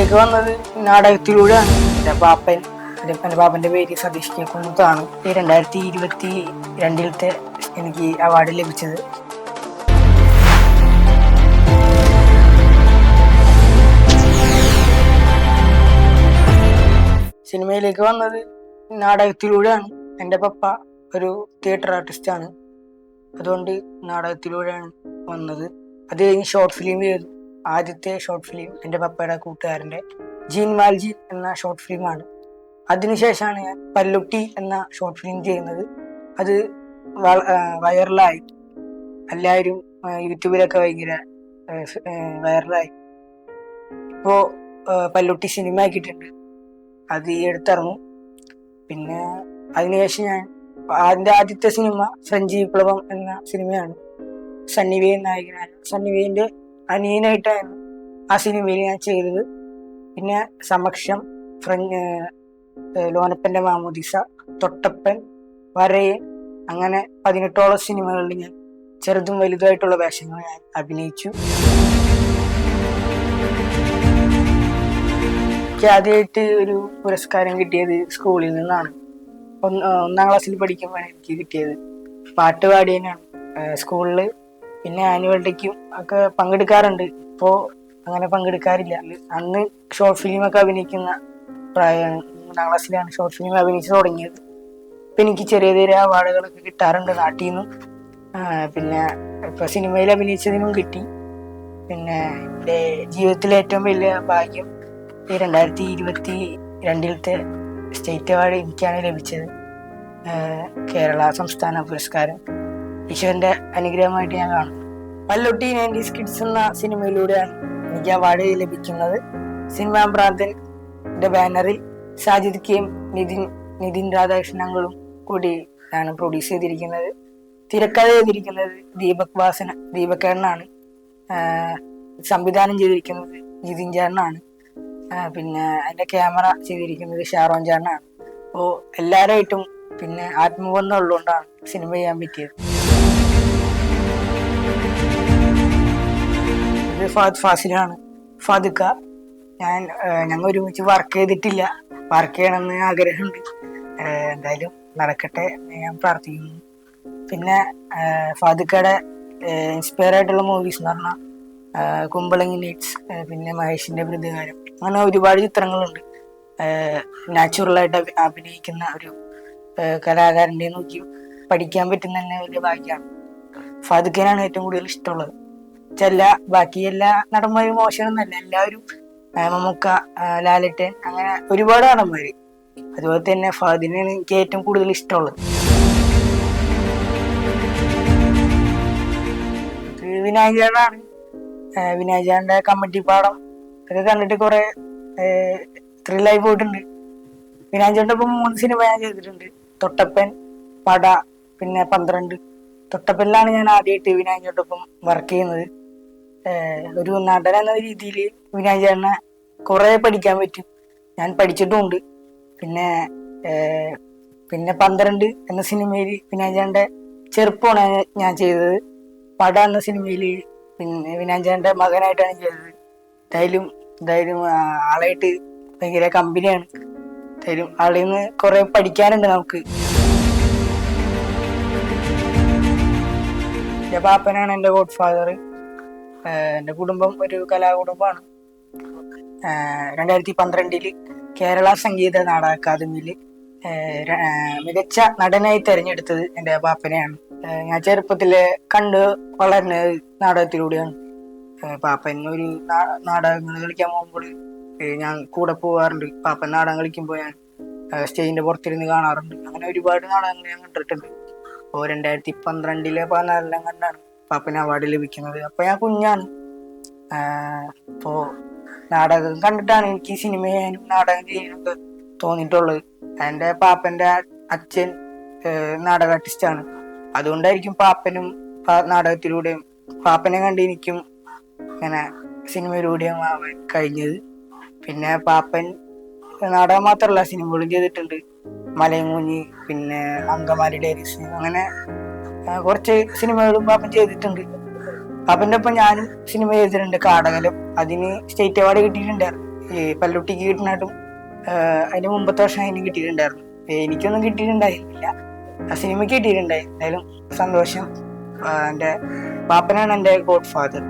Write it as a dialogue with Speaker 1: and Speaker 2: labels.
Speaker 1: സിനിമയിലേക്ക് വന്നത് നാടകത്തിലൂടെയാണ്. എൻ്റെ പാപ്പൻ്റെ പേര് സതീഷ് കെ കുന്നത്താണ്. 2022 എനിക്ക് അവാർഡ് ലഭിച്ചത്. സിനിമയിലേക്ക് വന്നത് നാടകത്തിലൂടെയാണ്. എൻ്റെ പപ്പ ഒരു തിയേറ്റർ ആർട്ടിസ്റ്റാണ്, അതുകൊണ്ട് നാടകത്തിലൂടെയാണ് വന്നത്. അത് കഴിഞ്ഞ് ഷോർട്ട് ഫിലിം ചെയ്തു. ആദ്യത്തെ ഷോർട്ട് ഫിലിം എൻ്റെ പപ്പയുടെ കൂട്ടുകാരൻ്റെ ജീൻ മാൽജി എന്ന ഷോർട്ട് ഫിലിമാണ്. അതിനുശേഷമാണ് ഞാൻ പല്ലുട്ടി എന്ന ഷോർട്ട് ഫിലിം ചെയ്യുന്നത്. അത് വൈറലായി, എല്ലാവരും യൂട്യൂബിലൊക്കെ ഭയങ്കര വൈറലായി. ഇപ്പോൾ പല്ലുട്ടി സിനിമ ആക്കിയിട്ടുണ്ട്, അത് ഈ അടുത്തിറങ്ങും. പിന്നെ അതിനുശേഷം ഞാൻ ആദ്യത്തെ സിനിമ ഫ്രഞ്ച് വിപ്ലവം എന്ന സിനിമയാണ്. സണ്ണി വെയിൻ നായകനായ സണ്ണി വെയിൻ്റെ അനിയനായിട്ടാണ് ആ സിനിമയിൽ ഞാൻ ചെയ്തത്. പിന്നെ സമക്ഷം, ലോനപ്പൻ്റെ മാമോദിസ, തൊട്ടപ്പൻ, വരയൻ, അങ്ങനെ 18ഓളം സിനിമകളിൽ ഞാൻ ചെറുതും വലുതായിട്ടുള്ള വേഷങ്ങൾ ഞാൻ അഭിനയിച്ചു. എനിക്ക് ആദ്യമായിട്ട് ഒരു പുരസ്കാരം കിട്ടിയത് സ്കൂളിൽ നിന്നാണ്. 1ാം ക്ലാസ്സിൽ പഠിക്കുമ്പോഴാണ് എനിക്ക് കിട്ടിയത്. പാട്ട് പാടിയതിനാണ് സ്കൂളിൽ. പിന്നെ ആനുവൽ ഡേക്കും ഒക്കെ പങ്കെടുക്കാറുണ്ട്. ഇപ്പോൾ അങ്ങനെ പങ്കെടുക്കാറില്ല. അന്ന് ഷോർട്ട് ഫിലിമൊക്കെ അഭിനയിക്കുന്ന പ്രായമാണ്. 3ാം ക്ലാസ്സിലാണ് ഷോർട്ട് ഫിലിം അഭിനയിച്ച് തുടങ്ങിയത്. ഇപ്പം എനിക്ക് ചെറിയ ചെറിയ അവാർഡുകളൊക്കെ കിട്ടാറുണ്ട് നാട്ടിൽ നിന്നും. പിന്നെ ഇപ്പോൾ സിനിമയിൽ അഭിനയിച്ചതിനും കിട്ടി. പിന്നെ എൻ്റെ ജീവിതത്തിലെ ഏറ്റവും വലിയ ഭാഗ്യം 2022 സ്റ്റേറ്റ് അവാർഡ് എനിക്കാണ് ലഭിച്ചത്. കേരള സംസ്ഥാന പുരസ്കാരം ഈശ്വരൻ്റെ അനുഗ്രഹമായിട്ട് ഞാൻ കാണുന്നു. പല്ലുട്ടി 90s കിഡ്സ് എന്ന സിനിമയിലൂടെയാണ് എനിക്ക് അവാർഡ് ലഭിക്കുന്നത്. സിനിമാ ഭ്രാന്തൻ്റെ ബാനറിൽ സാജിദ് കെയും നിതിൻ രാധാകൃഷ്ണനും കൂടി ആണ് പ്രൊഡ്യൂസ് ചെയ്തിരിക്കുന്നത്. തിരക്കഥ ചെയ്തിരിക്കുന്നത് ദീപകേട്ടനാണ്. സംവിധാനം ചെയ്തിരിക്കുന്നത് ജിതിൻ ചേട്ടനാണ്. പിന്നെ അതിൻ്റെ ക്യാമറ ചെയ്തിരിക്കുന്നത് ഷാരോൺ ചേട്ടനാണ്. അപ്പോൾ എല്ലാവരുമായിട്ടും പിന്നെ ആത്മബന്ധം ഉള്ളതുകൊണ്ടാണ് സിനിമ ചെയ്യാൻ പറ്റിയത്. ഇത് ഫഹദ് ഫാസിലാണ്. ഫാദുക്ക, ഞങ്ങൾ ഒരുമിച്ച് വർക്ക് ചെയ്തിട്ടില്ല. വർക്ക് ചെയ്യണമെന്ന് ആഗ്രഹമുണ്ട്. എന്തായാലും നടക്കട്ടെ എന്ന് ഞാൻ പ്രാർത്ഥിക്കുന്നു. പിന്നെ ഫാദുക്കയുടെ ഇൻസ്പയർ ആയിട്ടുള്ള മൂവീസ് എന്ന് പറഞ്ഞാൽ കുമ്പളങ്ങി നൈറ്റ്സ്, പിന്നെ മഹേഷിൻ്റെ പ്രതികാരം, അങ്ങനെ ഒരുപാട് ചിത്രങ്ങളുണ്ട്. നാച്ചുറലായിട്ട് അഭിനയിക്കുന്ന ഒരു കലാകാരൻ്റെ നോക്കി പഠിക്കാൻ പറ്റുന്ന തന്നെ വലിയ ഭാഗ്യമാണ്. ഫാദുക്കനാണ് ഏറ്റവും കൂടുതൽ ഇഷ്ടമുള്ളത്. ബാക്കി എല്ലാ നടന്മാരും മോശമൊന്നുമല്ല. എല്ലാവരും മമ്മൂക്ക, ലാലേട്ടൻ, അങ്ങനെ ഒരുപാട് നടന്മാര്. അതുപോലെ തന്നെ ഫഹദിനാണ് എനിക്ക് ഏറ്റവും കൂടുതൽ ഇഷ്ടമുള്ളത്. വിനായകനാണ്. വിനായകന്റെ കമ്മട്ടിപ്പാടം ഒക്കെ കണ്ടിട്ട് കുറെ ത്രില്ലായി പോയിട്ടുണ്ട്. വിനായകന്റെ ഒപ്പം 3 സിനിമ ഞാൻ ചെയ്തിട്ടുണ്ട്. തൊട്ടപ്പൻ, പട, പിന്നെ 12. തൊട്ടപ്പനിലാണ് ഞാൻ ആദ്യമായിട്ട് വിനായകന്റെ ഒപ്പം വർക്ക് ചെയ്യുന്നത്. ഒരു നടൻ എന്ന രീതിയിൽ വിനായകനെ കുറെ പഠിക്കാൻ പറ്റും. ഞാൻ പഠിച്ചിട്ടുമുണ്ട്. പിന്നെ 12 എന്ന സിനിമയിൽ വിനായകന്റെ ചെറുപ്പമാണ് ഞാൻ ചെയ്തത്. പട എന്ന സിനിമയിൽ പിന്നെ വിനായകന്റെ മകനായിട്ടാണ് ചെയ്തത്. എന്തായാലും ആളായിട്ട് ഭയങ്കര കമ്പനിയാണ്. എന്തായാലും ആളിൽ നിന്ന് കുറെ പഠിക്കാനുണ്ട് നമുക്ക്. എൻ്റെ പാപ്പനാണ് എൻ്റെ ഗോഡ് ഫാദർ. എൻ്റെ കുടുംബം ഒരു കലാകുടുംബമാണ്. 2012 കേരള സംഗീത നാടക അക്കാദമിയിൽ മികച്ച നടനായി തിരഞ്ഞെടുത്തത് എൻ്റെ പാപ്പനെയാണ്. ഞാൻ ചെറുപ്പത്തിലെ കണ്ട് വളർന്നത് നാടകത്തിലൂടെയാണ്. പാപ്പൻ ഒരു നാടകങ്ങൾ കളിക്കാൻ പോകുമ്പോൾ ഞാൻ കൂടെ പോകാറുണ്ട്. പാപ്പൻ നാടകം കളിക്കുമ്പോൾ ഞാൻ സ്റ്റേജിന്റെ പുറത്തിരുന്ന് കാണാറുണ്ട്. അങ്ങനെ ഒരുപാട് നാടകങ്ങൾ ഞാൻ കണ്ടിട്ടുണ്ട്. അപ്പോൾ 2012 14 കണ്ടാണ് പാപ്പന് അവാർഡ് ലഭിക്കുന്നത്. അപ്പോൾ ഞാൻ കുഞ്ഞാണ്. അപ്പോൾ നാടകം കണ്ടിട്ടാണ് എനിക്ക് സിനിമ ചെയ്യാനും നാടകം ചെയ്യാനൊക്കെ തോന്നിയിട്ടുള്ളത്. എൻ്റെ പാപ്പൻ്റെ അച്ഛൻ നാടക ആർട്ടിസ്റ്റാണ്. അതുകൊണ്ടായിരിക്കും പാപ്പനും നാടകത്തിലൂടെയും പാപ്പനെ കണ്ട് എനിക്കും ഇങ്ങനെ സിനിമയിലൂടെയും ആവാൻ കഴിഞ്ഞത്. പിന്നെ പാപ്പൻ നാടകം മാത്രമല്ല സിനിമകളും ചെയ്തിട്ടുണ്ട്. മലയങ്ങൂഞ്ഞി, പിന്നെ അങ്കമാലി ഡയറീസ്, അങ്ങനെ കുറച്ച് സിനിമകളും പാപ്പൻ ചെയ്തിട്ടുണ്ട്. പാപ്പൻ്റെ ഒപ്പം ഞാനും സിനിമ ചെയ്തിട്ടുണ്ട്. കാടകലം, അതിന് സ്റ്റേറ്റ് അവാർഡ് കിട്ടിയിട്ടുണ്ടായിരുന്നു. ഈ പല്ലുട്ടിക്ക് കിട്ടുന്നായിട്ടും അതിന് മുമ്പത്തെ വർഷം അതിന് കിട്ടിയിട്ടുണ്ടായിരുന്നു. എനിക്കൊന്നും കിട്ടിയിട്ടുണ്ടായിരുന്നില്ല, ആ സിനിമയ്ക്ക് കിട്ടിയിട്ടുണ്ടായി. എന്തായാലും സന്തോഷം. എൻ്റെ പാപ്പനാണ് എൻ്റെ ഗോഡ് ഫാദർ.